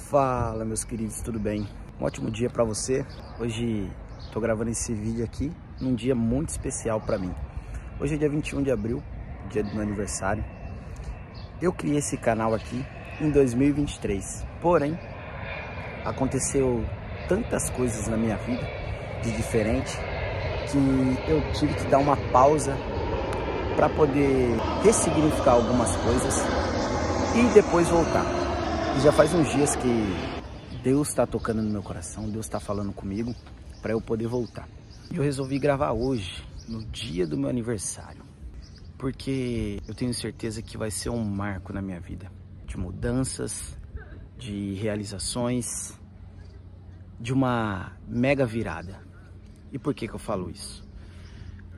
Fala, meus queridos, tudo bem? Um ótimo dia para você. Hoje tô gravando esse vídeo aqui num dia muito especial para mim. Hoje é dia 21 de abril, dia do meu aniversário. Eu criei esse canal aqui em 2023, porém aconteceu tantas coisas na minha vida de diferente que eu tive que dar uma pausa para poder ressignificar algumas coisas e depois voltar. E já faz uns dias que Deus está tocando no meu coração, Deus está falando comigo para eu poder voltar. E eu resolvi gravar hoje, no dia do meu aniversário, porque eu tenho certeza que vai ser um marco na minha vida, de mudanças, de realizações, de uma mega virada. E por que eu falo isso?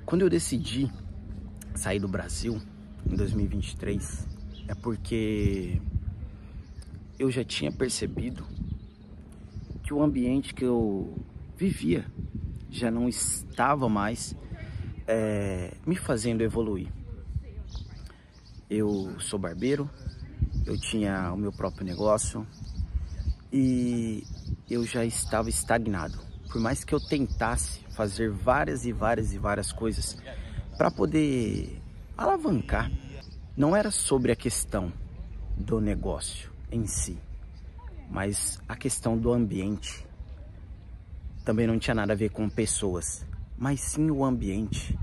Quando eu decidi sair do Brasil em 2023, é porque eu já tinha percebido que o ambiente que eu vivia já não estava mais me fazendo evoluir. Eu sou barbeiro, eu tinha o meu próprio negócio e eu já estava estagnado. Por mais que eu tentasse fazer várias coisas para poder alavancar, não era sobre a questão do negócio em si, mas a questão do ambiente. Também não tinha nada a ver com pessoas, mas sim o ambiente.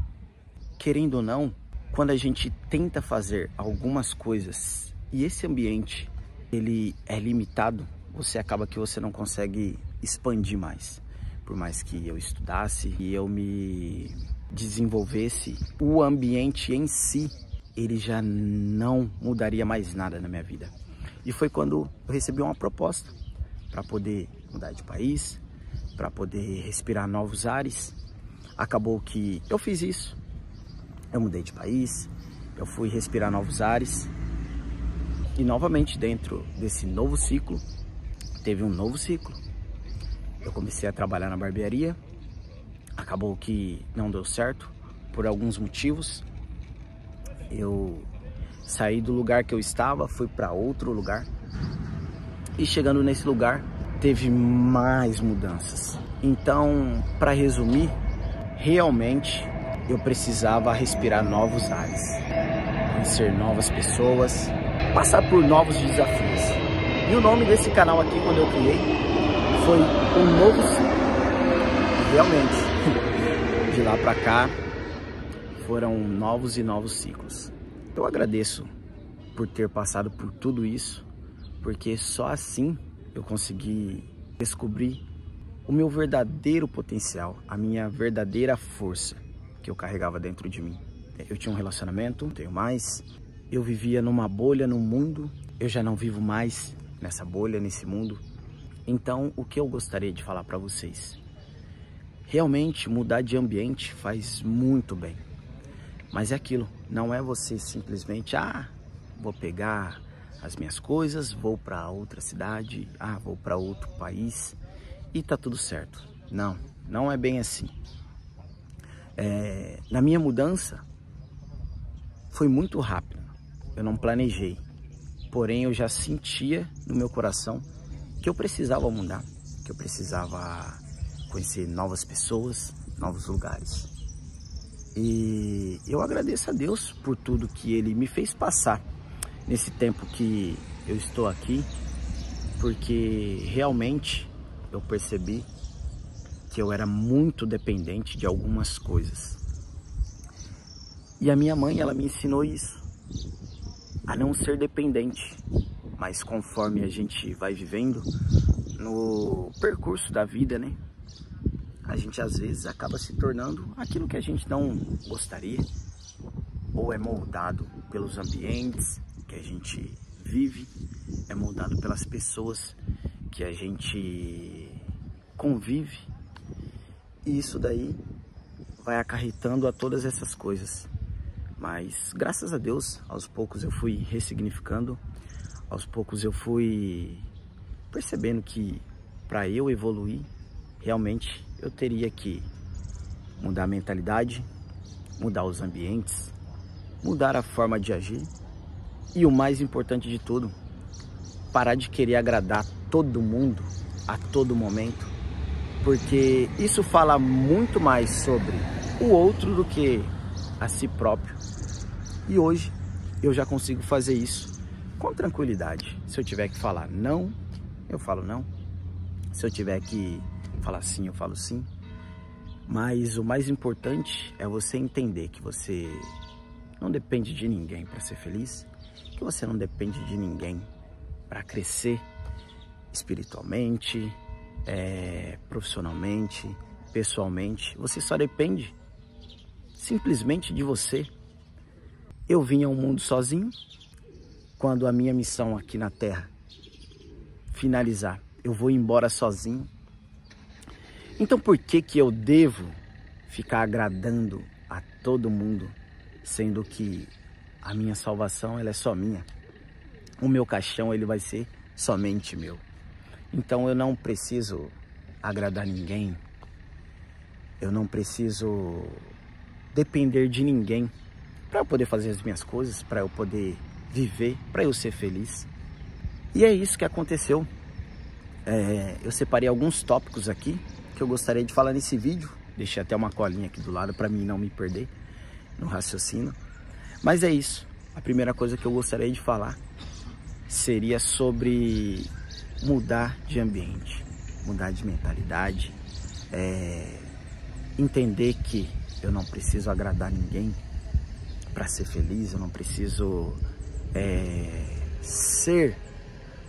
Querendo ou não, quando a gente tenta fazer algumas coisas e esse ambiente ele é limitado, você acaba que você não consegue expandir mais. Por mais que eu estudasse e eu me desenvolvesse, o ambiente em si, ele já não mudaria mais nada na minha vida. E foi quando eu recebi uma proposta para poder mudar de país, para poder respirar novos ares. Acabou que eu fiz isso. Eu mudei de país, eu fui respirar novos ares. E novamente dentro desse novo ciclo, teve um novo ciclo. Eu comecei a trabalhar na barbearia. Acabou que não deu certo por alguns motivos. Eu saí do lugar que eu estava, fui para outro lugar. E chegando nesse lugar, teve mais mudanças. Então, para resumir, realmente eu precisava respirar novos ares, conhecer novas pessoas, passar por novos desafios. E o nome desse canal aqui, quando eu criei, foi Um Novo Ciclo. E realmente, de lá para cá, foram novos e novos ciclos. Eu agradeço por ter passado por tudo isso, porque só assim eu consegui descobrir o meu verdadeiro potencial, a minha verdadeira força que eu carregava dentro de mim. Eu tinha um relacionamento, não tenho mais. Eu vivia numa bolha no mundo, eu já não vivo mais nessa bolha, nesse mundo. Então, o que eu gostaria de falar para vocês? Realmente, mudar de ambiente faz muito bem. Mas é aquilo, não é você simplesmente, vou pegar as minhas coisas, vou para outra cidade, vou para outro país e tá tudo certo. Não, não é bem assim. Na minha mudança, foi muito rápido, eu não planejei. Porém, eu já sentia no meu coração que eu precisava mudar, que eu precisava conhecer novas pessoas, novos lugares. E eu agradeço a Deus por tudo que Ele me fez passar nesse tempo que eu estou aqui, porque realmente eu percebi que eu era muito dependente de algumas coisas. E a minha mãe, ela me ensinou isso, a não ser dependente, mas conforme a gente vai vivendo no percurso da vida, né? A gente às vezes acaba se tornando aquilo que a gente não gostaria, ou é moldado pelos ambientes que a gente vive, é moldado pelas pessoas que a gente convive, e isso daí vai acarretando a todas essas coisas. Mas graças a Deus, aos poucos eu fui ressignificando, aos poucos eu fui percebendo que para eu evoluir, realmente eu teria que mudar a mentalidade, mudar os ambientes, mudar a forma de agir e o mais importante de tudo, parar de querer agradar todo mundo a todo momento, porque isso fala muito mais sobre o outro do que a si próprio. E hoje eu já consigo fazer isso com tranquilidade. Se eu tiver que falar não, eu falo não. Se eu tiver que falar sim, eu falo sim. Mas o mais importante é você entender que você não depende de ninguém para ser feliz, que você não depende de ninguém para crescer espiritualmente, profissionalmente, pessoalmente. Você só depende simplesmente de você. Eu vim ao mundo sozinho. Quando a minha missão aqui na Terra finalizar, eu vou embora sozinho. Então por que eu devo ficar agradando a todo mundo, sendo que a minha salvação ela é só minha? O meu caixão ele vai ser somente meu. Então eu não preciso agradar ninguém. Eu não preciso depender de ninguém para eu poder fazer as minhas coisas, para eu poder viver, para eu ser feliz. E é isso que aconteceu. Eu separei alguns tópicos aqui que eu gostaria de falar nesse vídeo. Deixei até uma colinha aqui do lado para mim não me perder no raciocínio. Mas é isso. A primeira coisa que eu gostaria de falar seria sobre mudar de ambiente, mudar de mentalidade, entender que eu não preciso agradar ninguém para ser feliz, eu não preciso ser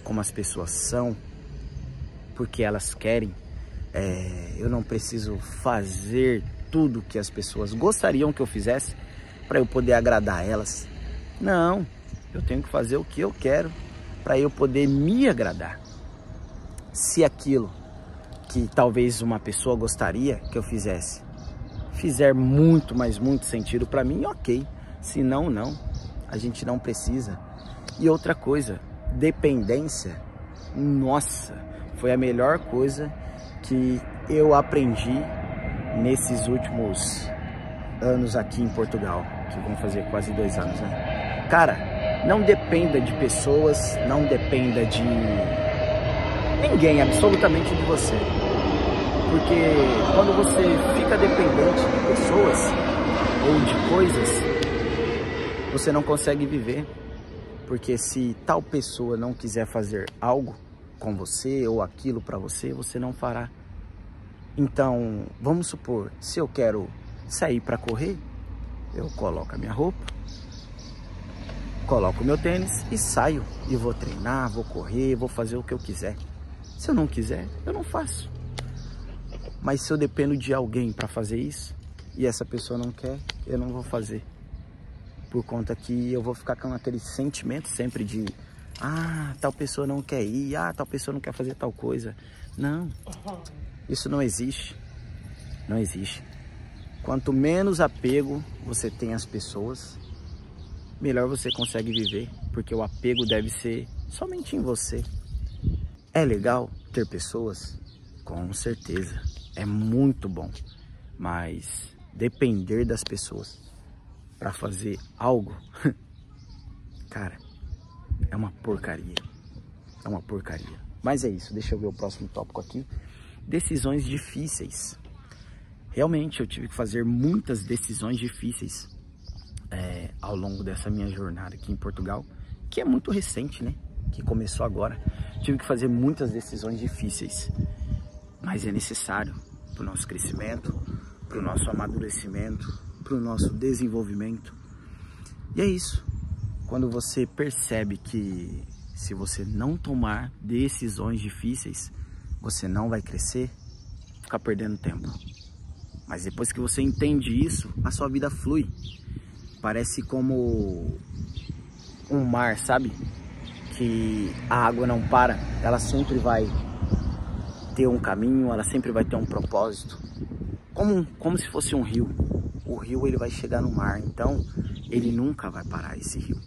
como as pessoas são porque elas querem. Eu não preciso fazer tudo que as pessoas gostariam que eu fizesse para eu poder agradar elas. Não, eu tenho que fazer o que eu quero para eu poder me agradar. Se aquilo que talvez uma pessoa gostaria que eu fizesse fizer muito, mas muito sentido para mim, ok. Se não, não. A gente não precisa. E outra coisa, dependência, nossa, foi a melhor coisa que eu aprendi nesses últimos anos aqui em Portugal, que vão fazer quase 2 anos, né? Cara, não dependa de pessoas, não dependa de ninguém, absolutamente de você. Porque quando você fica dependente de pessoas ou de coisas, você não consegue viver. Porque se tal pessoa não quiser fazer algo com você ou aquilo para você, você não fará. Então, vamos supor, se eu quero sair para correr, eu coloco a minha roupa, coloco o meu tênis e saio. E vou treinar, vou correr, vou fazer o que eu quiser. Se eu não quiser, eu não faço. Mas se eu dependo de alguém para fazer isso, e essa pessoa não quer, eu não vou fazer. Por conta que eu vou ficar com aquele sentimento sempre de tal pessoa não quer ir, tal pessoa não quer fazer tal coisa. Não, isso não existe. Não existe. Quanto menos apego você tem às pessoas, melhor você consegue viver, porque o apego deve ser somente em você. É legal ter pessoas? Com certeza, é muito bom, mas depender das pessoas para fazer algo, cara, é uma porcaria. É uma porcaria. Mas é isso, deixa eu ver o próximo tópico aqui. Decisões difíceis. Realmente eu tive que fazer muitas decisões difíceis ao longo dessa minha jornada aqui em Portugal, que é muito recente, né? Que começou agora. Tive que fazer muitas decisões difíceis, mas é necessário para o nosso crescimento, para o nosso amadurecimento, para o nosso desenvolvimento. E é isso. Quando você percebe que se você não tomar decisões difíceis, você não vai crescer, ficar perdendo tempo. Mas depois que você entende isso, a sua vida flui. Parece como um mar, sabe? Que a água não para, ela sempre vai ter um caminho, ela sempre vai ter um propósito. Como se fosse um rio. O rio ele vai chegar no mar, então ele nunca vai parar, esse rio.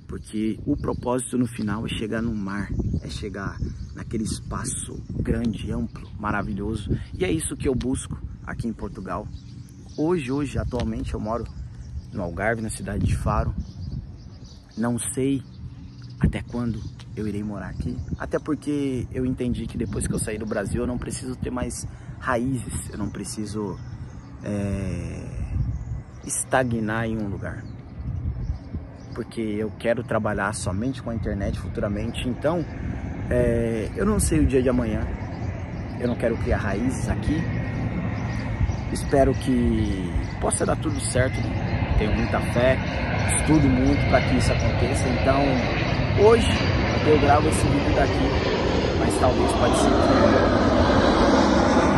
Porque o propósito no final é chegar no mar, é chegar naquele espaço grande, amplo, maravilhoso. E é isso que eu busco aqui em Portugal. Hoje, atualmente eu moro no Algarve, na cidade de Faro. Não sei até quando eu irei morar aqui. Até porque eu entendi que depois que eu sair do Brasil eu não preciso ter mais raízes, eu não preciso estagnar em um lugar. Porque eu quero trabalhar somente com a internet futuramente, então eu não sei o dia de amanhã, eu não quero criar raízes aqui. Espero que possa dar tudo certo, né? Tenho muita fé, estudo muito para que isso aconteça. Então hoje eu gravo esse vídeo daqui, mas talvez pode ser que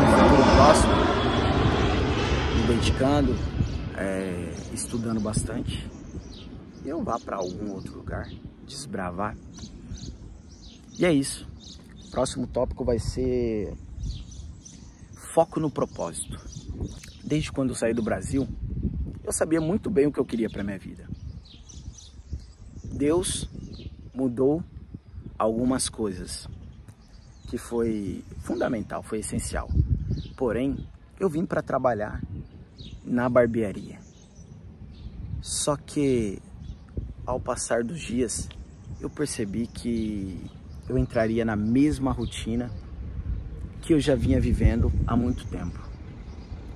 no futuro próximo, me dedicando, estudando bastante, eu vá para algum outro lugar, desbravar. E é isso. O próximo tópico vai ser foco no propósito. Desde quando eu saí do Brasil, eu sabia muito bem o que eu queria para minha vida. Deus mudou algumas coisas que foi fundamental, foi essencial. Porém, eu vim para trabalhar na barbearia. Só que ao passar dos dias, eu percebi que eu entraria na mesma rotina que eu já vinha vivendo há muito tempo.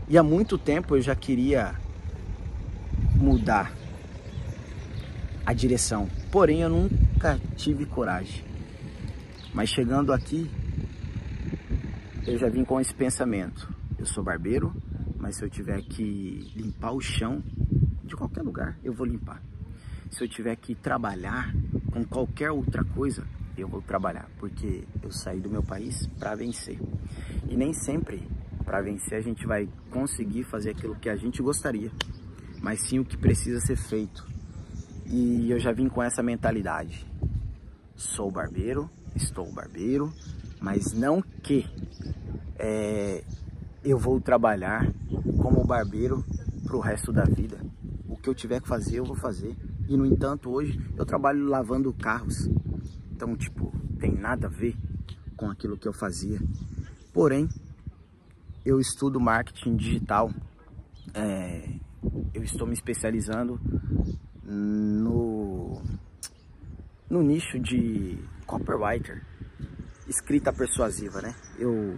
E há muito tempo eu já queria mudar a direção, porém eu nunca tive coragem. Mas chegando aqui, eu já vim com esse pensamento: eu sou barbeiro, mas se eu tiver que limpar o chão de qualquer lugar, eu vou limpar. Se eu tiver que trabalhar com qualquer outra coisa, eu vou trabalhar, porque eu saí do meu país para vencer. E nem sempre para vencer a gente vai conseguir fazer aquilo que a gente gostaria, mas sim o que precisa ser feito. E eu já vim com essa mentalidade: sou barbeiro, estou barbeiro, mas não que eu vou trabalhar como barbeiro pro resto da vida. O que eu tiver que fazer, eu vou fazer. E no entanto, hoje eu trabalho lavando carros. Então, tipo, tem nada a ver com aquilo que eu fazia. Porém, eu estudo marketing digital. Eu estou me especializando no nicho de copywriter, escrita persuasiva, né? Eu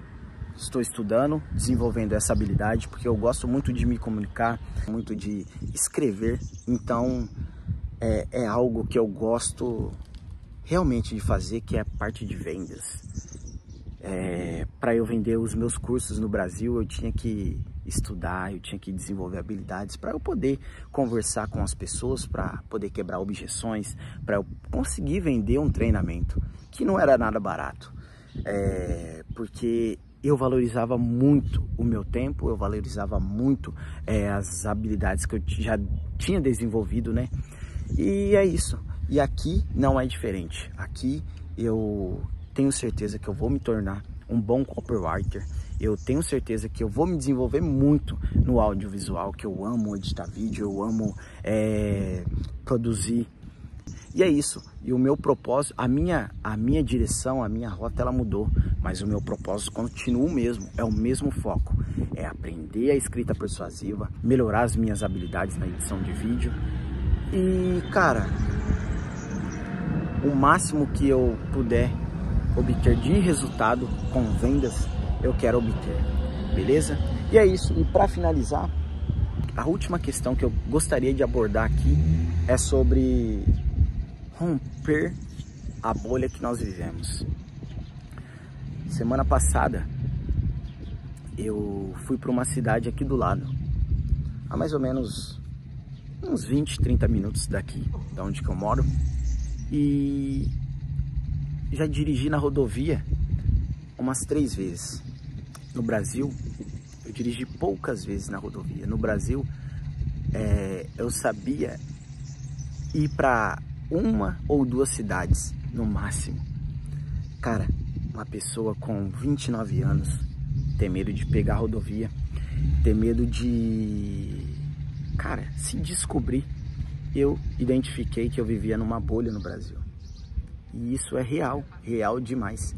estou estudando, desenvolvendo essa habilidade, porque eu gosto muito de me comunicar, muito de escrever. Então, é algo que eu gosto realmente de fazer, que é a parte de vendas. Para eu vender os meus cursos no Brasil, eu tinha que estudar, eu tinha que desenvolver habilidades para eu poder conversar com as pessoas, para poder quebrar objeções, para eu conseguir vender um treinamento que não era nada barato, porque eu valorizava muito o meu tempo, eu valorizava muito as habilidades que eu já tinha desenvolvido, né? E é isso. E aqui não é diferente. Aqui eu tenho certeza que eu vou me tornar um bom copywriter. Eu tenho certeza que eu vou me desenvolver muito no audiovisual, que eu amo editar vídeo, eu amo produzir. E é isso. E o meu propósito, a minha direção, a minha rota, ela mudou. Mas o meu propósito continua o mesmo, é o mesmo foco. É aprender a escrita persuasiva, melhorar as minhas habilidades na edição de vídeo. E, cara, o máximo que eu puder obter de resultado com vendas, eu quero obter, beleza? E é isso. E para finalizar, a última questão que eu gostaria de abordar aqui é sobre romper a bolha que nós vivemos. Semana passada eu fui para uma cidade aqui do lado, a mais ou menos uns 20, 30 minutos daqui, da onde que eu moro, e já dirigi na rodovia umas 3 vezes. No Brasil, eu dirigi poucas vezes na rodovia. No Brasil, eu sabia ir para 1 ou 2 cidades, no máximo. Cara, uma pessoa com 29 anos tem medo de pegar a rodovia, tem medo de, cara, se descobrir. Eu identifiquei que eu vivia numa bolha no Brasil. E isso é real, real demais.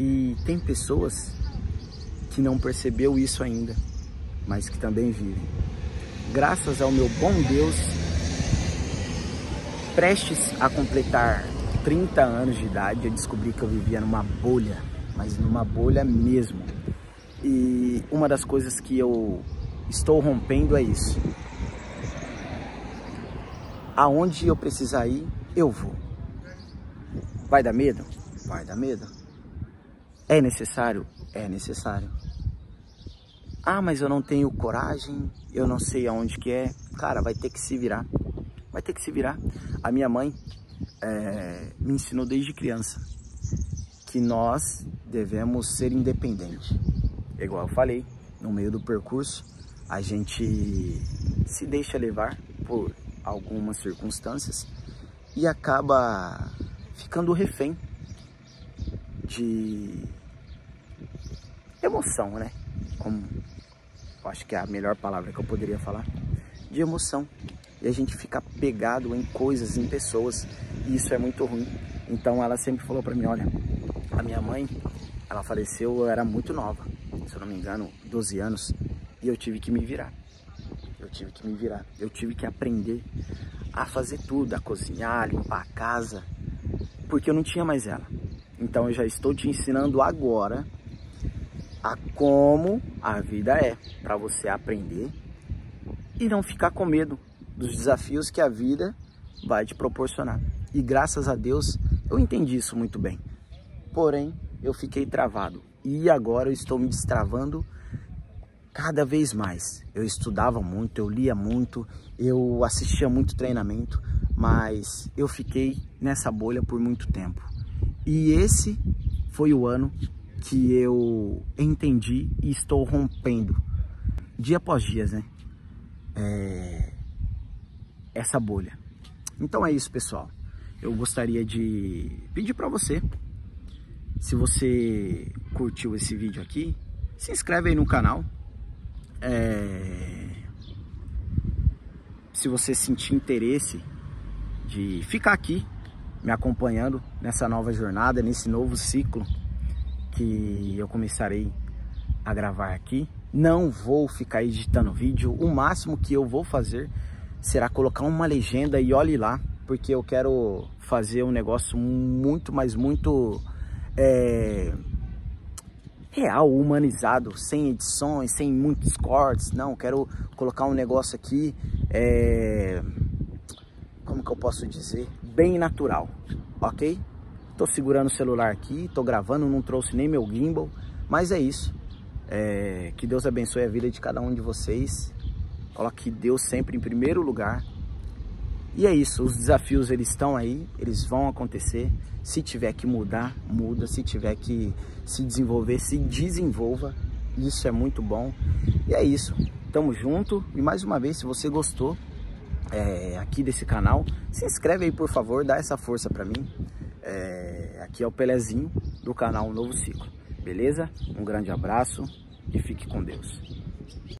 E tem pessoas que não percebeu isso ainda, mas que também vivem. Graças ao meu bom Deus, prestes a completar 30 anos de idade, eu descobri que eu vivia numa bolha, mas numa bolha mesmo. E uma das coisas que eu estou rompendo é isso. Aonde eu precisar ir, eu vou. Vai dar medo? Vai dar medo. É necessário? É necessário. Ah, mas eu não tenho coragem, eu não sei aonde que é. Cara, vai ter que se virar. Vai ter que se virar. A minha mãe me ensinou desde criança que nós devemos ser independentes. Igual eu falei, no meio do percurso, a gente se deixa levar por algumas circunstâncias e acaba ficando refém de emoção, né? Como eu acho que é a melhor palavra que eu poderia falar, de emoção. E a gente fica pegado em coisas, em pessoas, e isso é muito ruim. Então ela sempre falou pra mim, olha, a minha mãe, ela faleceu, eu era muito nova, se eu não me engano, 12 anos, e eu tive que me virar. Eu tive que aprender a fazer tudo, a cozinhar, a limpar a casa, porque eu não tinha mais ela. Então eu já estou te ensinando agora a como a vida é, para você aprender e não ficar com medo dos desafios que a vida vai te proporcionar. E graças a Deus eu entendi isso muito bem. Porém, eu fiquei travado e agora eu estou me destravando cada vez mais. Eu estudava muito, eu lia muito, eu assistia muito treinamento, mas eu fiquei nessa bolha por muito tempo. E esse foi o ano que eu entendi e estou rompendo, dia após dia, né? Essa bolha. Então é isso, pessoal. Eu gostaria de pedir para você, se você curtiu esse vídeo aqui, se inscreve aí no canal. Se você sentir interesse de ficar aqui me acompanhando nessa nova jornada, nesse novo ciclo que eu começarei a gravar aqui, não vou ficar editando vídeo. O máximo que eu vou fazer será colocar uma legenda e olhe lá, porque eu quero fazer um negócio muito, mas muito real, humanizado, sem edições, sem muitos cortes. Não, quero colocar um negócio aqui, como que eu posso dizer? Bem natural, ok? Tô segurando o celular aqui, tô gravando, não trouxe nem meu gimbal, mas é isso. Que Deus abençoe a vida de cada um de vocês. Coloque Deus sempre em primeiro lugar. E é isso, os desafios eles estão aí, eles vão acontecer. Se tiver que mudar, muda. Se tiver que se desenvolver, se desenvolva. Isso é muito bom. E é isso, tamo junto. E mais uma vez, se você gostou aqui desse canal, se inscreve aí, por favor, dá essa força pra mim. Aqui é o Pelezinho do canal Um Novo Ciclo. Beleza? Um grande abraço e fique com Deus.